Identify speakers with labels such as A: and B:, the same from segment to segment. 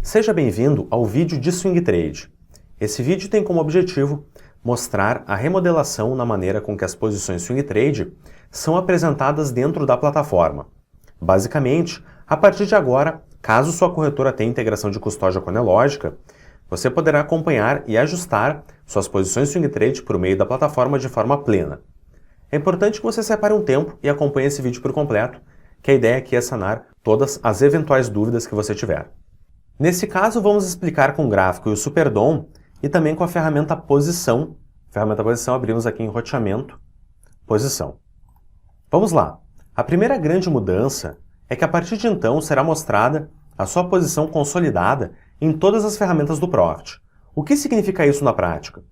A: Seja bem-vindo ao vídeo de Swing Trade. Esse vídeo tem como objetivo mostrar a remodelação na maneira com que as posições Swing Trade são apresentadas dentro da plataforma. Basicamente, a partir de agora, caso sua corretora tenha integração de custódia com a Nelogica, você poderá acompanhar e ajustar suas posições Swing Trade por meio da plataforma de forma plena. É importante que você separe um tempo e acompanhe esse vídeo por completo, que a ideia aqui é sanar todas as eventuais dúvidas que você tiver. Nesse caso, vamos explicar com o gráfico e o SuperDom e também com a ferramenta Posição. Ferramenta Posição, abrimos aqui em Roteamento, Posição. Vamos lá. A primeira grande mudança é que a partir de então será mostrada a sua posição consolidada em todas as ferramentas do Profit. O que significa isso na prática?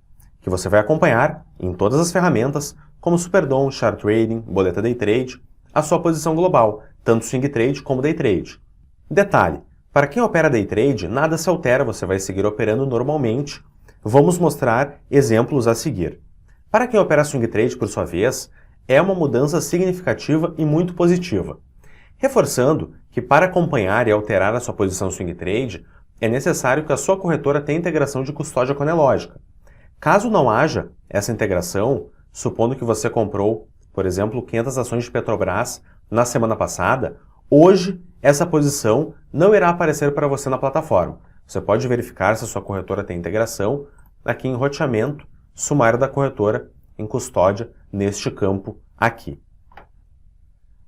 A: Que você vai acompanhar em todas as ferramentas, como SuperDom, Chart Trading, Boleta Day Trade, a sua posição global, tanto Swing Trade como Day Trade. Detalhe, para quem opera Day Trade, nada se altera, você vai seguir operando normalmente. Vamos mostrar exemplos a seguir. Para quem opera Swing Trade, por sua vez, é uma mudança significativa e muito positiva. Reforçando que para acompanhar e alterar a sua posição Swing Trade, é necessário que a sua corretora tenha integração de custódia com a Nelogica. Caso não haja essa integração, supondo que você comprou, por exemplo, 500 ações de Petrobras na semana passada, hoje essa posição não irá aparecer para você na plataforma. Você pode verificar se a sua corretora tem integração aqui em Roteamento, Sumário da corretora, em Custódia, neste campo aqui.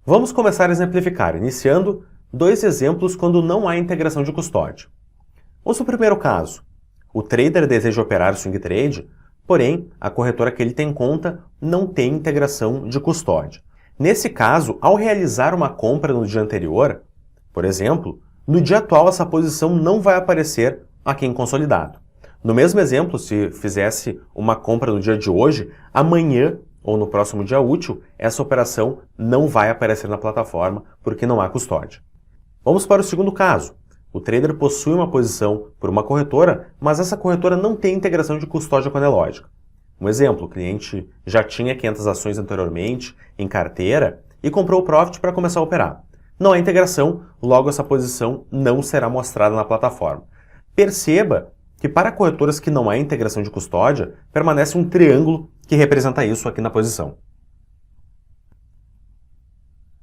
A: Vamos começar a exemplificar, iniciando dois exemplos quando não há integração de custódia. Vamos para o primeiro caso. O trader deseja operar Swing Trade, porém, a corretora que ele tem conta não tem integração de custódia. Nesse caso, ao realizar uma compra no dia anterior, por exemplo, no dia atual essa posição não vai aparecer aqui em consolidado. No mesmo exemplo, se fizesse uma compra no dia de hoje, amanhã ou no próximo dia útil, essa operação não vai aparecer na plataforma porque não há custódia. Vamos para o segundo caso. O trader possui uma posição por uma corretora, mas essa corretora não tem integração de custódia com a Nelogica. Um exemplo, o cliente já tinha 500 ações anteriormente em carteira e comprou o Profit para começar a operar. Não há integração, logo essa posição não será mostrada na plataforma. Perceba que para corretoras que não há integração de custódia, permanece um triângulo que representa isso aqui na posição.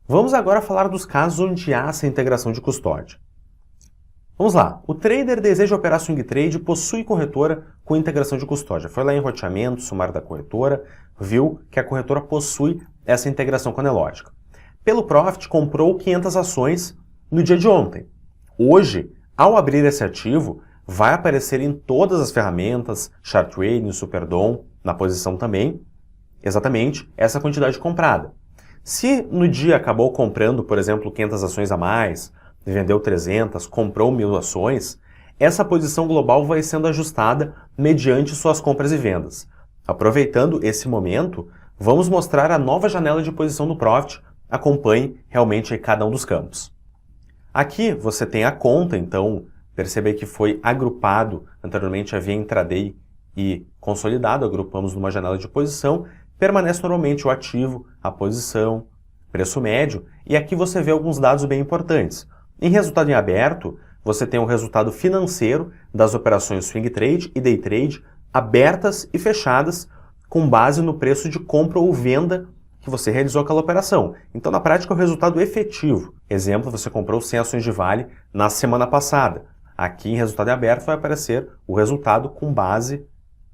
A: Vamos agora falar dos casos onde há essa integração de custódia. Vamos lá, o trader deseja operar Swing Trade e possui corretora com integração de custódia. Foi lá em Roteamento, Sumário da corretora, viu que a corretora possui essa integração com a Nelogica. Pelo Profit, comprou 500 ações no dia de ontem. Hoje, ao abrir esse ativo, vai aparecer em todas as ferramentas, Chart Trading, SuperDom, na posição também, exatamente essa quantidade comprada. Se no dia acabou comprando, por exemplo, 500 ações a mais, vendeu 300, comprou 1000 ações, essa posição global vai sendo ajustada mediante suas compras e vendas. Aproveitando esse momento, vamos mostrar a nova janela de posição do Profit. Acompanhe realmente cada um dos campos. Aqui você tem a conta, então percebe que foi agrupado, anteriormente havia intraday e consolidado, agrupamos numa janela de posição, permanece normalmente o ativo, a posição, preço médio, e aqui você vê alguns dados bem importantes. Em resultado em aberto, você tem o resultado financeiro das operações Swing Trade e Day Trade abertas e fechadas com base no preço de compra ou venda que você realizou aquela operação. Então, na prática, é o resultado efetivo. Exemplo, você comprou 100 ações de Vale na semana passada. Aqui, em resultado em aberto, vai aparecer o resultado com base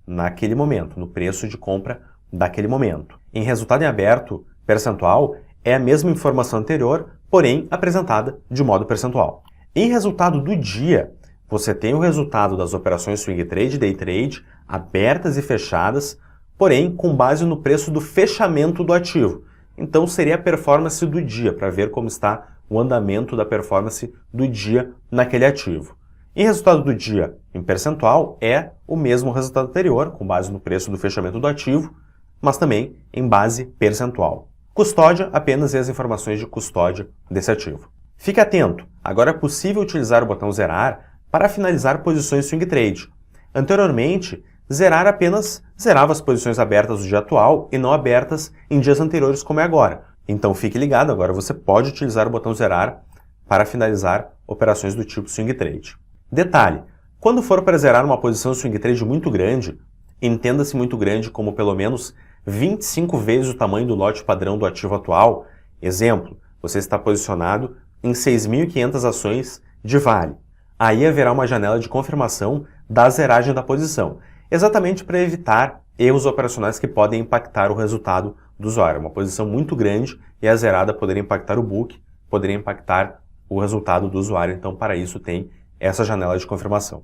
A: naquele momento, no preço de compra daquele momento. Em resultado em aberto, percentual é a mesma informação anterior, porém apresentada de modo percentual. Em resultado do dia, você tem o resultado das operações Swing Trade e Day Trade abertas e fechadas, porém com base no preço do fechamento do ativo. Então seria a performance do dia, para ver como está o andamento da performance do dia naquele ativo. Em resultado do dia em percentual é o mesmo resultado anterior, com base no preço do fechamento do ativo, mas também em base percentual. Custódia, apenas as informações de custódia desse ativo. Fique atento, agora é possível utilizar o botão zerar para finalizar posições Swing Trade. Anteriormente, zerar apenas zerava as posições abertas do dia atual e não abertas em dias anteriores como é agora. Então fique ligado, agora você pode utilizar o botão zerar para finalizar operações do tipo Swing Trade. Detalhe, quando for para zerar uma posição swing trade muito grande, entenda-se muito grande como pelo menos 25 vezes o tamanho do lote padrão do ativo atual. Exemplo, você está posicionado em 6.500 ações de Vale. Aí haverá uma janela de confirmação da zeragem da posição, exatamente para evitar erros operacionais que podem impactar o resultado do usuário. Uma posição muito grande e a zerada poderia impactar o book, poderia impactar o resultado do usuário, então para isso tem essa janela de confirmação.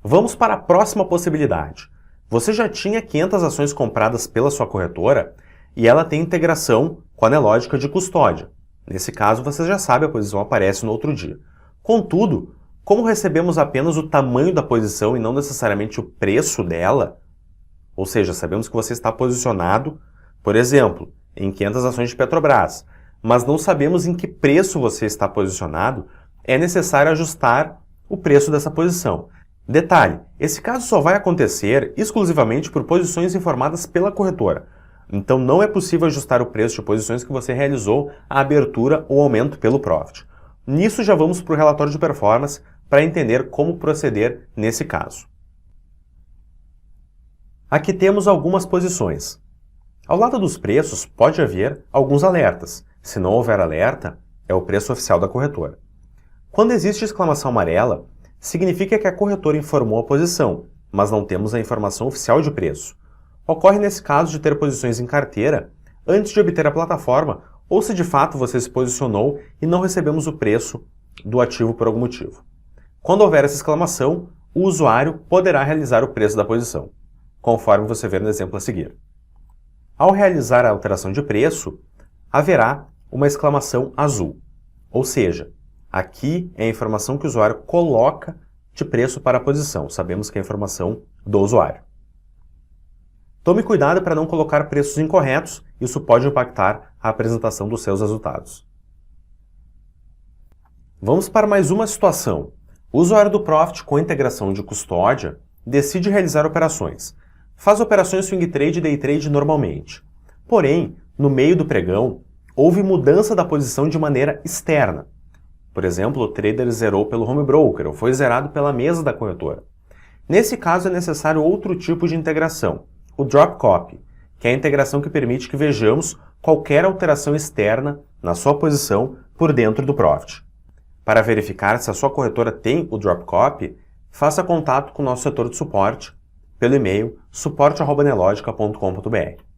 A: Vamos para a próxima possibilidade. Você já tinha 500 ações compradas pela sua corretora e ela tem integração com a Nelogica de custódia. Nesse caso, você já sabe, a posição aparece no outro dia. Contudo, como recebemos apenas o tamanho da posição e não necessariamente o preço dela, ou seja, sabemos que você está posicionado, por exemplo, em 500 ações de Petrobras, mas não sabemos em que preço você está posicionado, é necessário ajustar o preço dessa posição. Detalhe, esse caso só vai acontecer exclusivamente por posições informadas pela corretora. Então não é possível ajustar o preço de posições que você realizou a abertura ou aumento pelo Profit. Nisso já vamos para o relatório de performance para entender como proceder nesse caso. Aqui temos algumas posições. Ao lado dos preços pode haver alguns alertas. Se não houver alerta, é o preço oficial da corretora. Quando existe exclamação amarela, significa que a corretora informou a posição, mas não temos a informação oficial de preço. Ocorre nesse caso de ter posições em carteira antes de obter a plataforma, ou se de fato você se posicionou e não recebemos o preço do ativo por algum motivo. Quando houver essa exclamação, o usuário poderá realizar o preço da posição, conforme você vê no exemplo a seguir. Ao realizar a alteração de preço, haverá uma exclamação azul, ou seja, aqui é a informação que o usuário coloca de preço para a posição. Sabemos que é a informação do usuário. Tome cuidado para não colocar preços incorretos, isso pode impactar a apresentação dos seus resultados. Vamos para mais uma situação. O usuário do Profit com integração de custódia decide realizar operações. Faz operações swing trade e day trade normalmente. Porém, no meio do pregão, houve mudança da posição de maneira externa. Por exemplo, o trader zerou pelo home broker ou foi zerado pela mesa da corretora. Nesse caso é necessário outro tipo de integração, o drop copy, que é a integração que permite que vejamos qualquer alteração externa na sua posição por dentro do Profit. Para verificar se a sua corretora tem o drop copy, faça contato com o nosso setor de suporte pelo e-mail suporte@nelogica.com.br.